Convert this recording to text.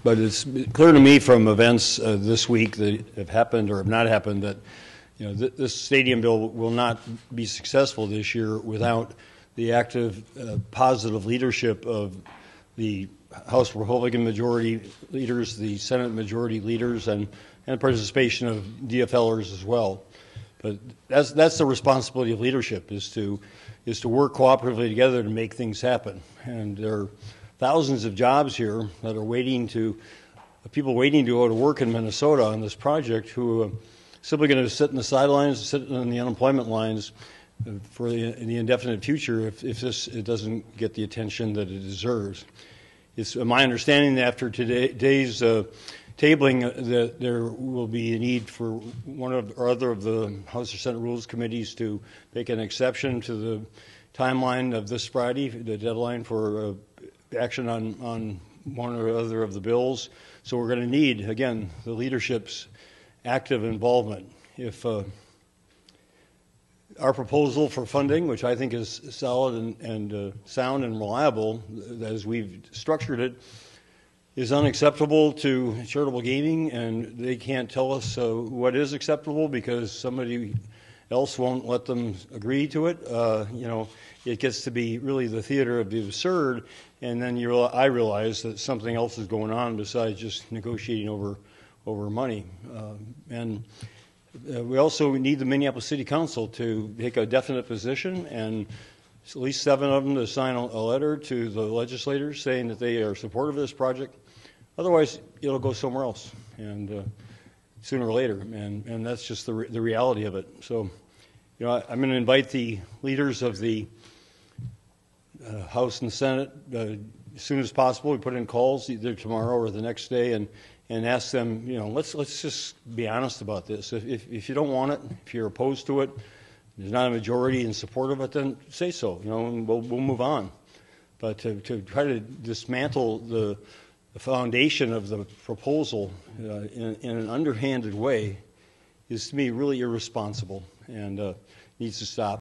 But it's clear to me from events this week that have happened or have not happened that this stadium bill will not be successful this year without the active, positive leadership of the House Republican majority leaders, the Senate majority leaders, and participation of DFLers as well. But that's the responsibility of leadership, is to work cooperatively together to make things happen. And there are thousands of jobs here that are people waiting to go to work in Minnesota on this project who are simply going to sit in the sidelines, sit in the unemployment lines for the indefinite future if it doesn't get the attention that it deserves. It's my understanding that after today's tabling that there will be a need for one or other of the House or Senate Rules Committees to make an exception to the timeline of this Friday, the deadline for action on one or other of the bills. So we're going to need, again, the leadership's active involvement. If our proposal for funding, which I think is solid and sound and reliable, as we've structured it, is unacceptable to charitable gaming, and they can't tell us what is acceptable because somebody else won't let them agree to it, it gets to be really the theater of the absurd, and then I realize that something else is going on besides just negotiating over money. We also need the Minneapolis City Council to take a definite position, and at least 7 of them to sign a letter to the legislators saying that they are supportive of this project. Otherwise, it'll go somewhere else, and sooner or later, and that's just the reality of it. So, I'm going to invite the leaders of the House and Senate as soon as possible. We put in calls either tomorrow or the next day, and ask them, let's just be honest about this. If you don't want it, if you're opposed to it, there's not a majority in support of it, then say so, and we'll move on. But to try to dismantle the foundation of the proposal in an underhanded way is, to me, really irresponsible and needs to stop.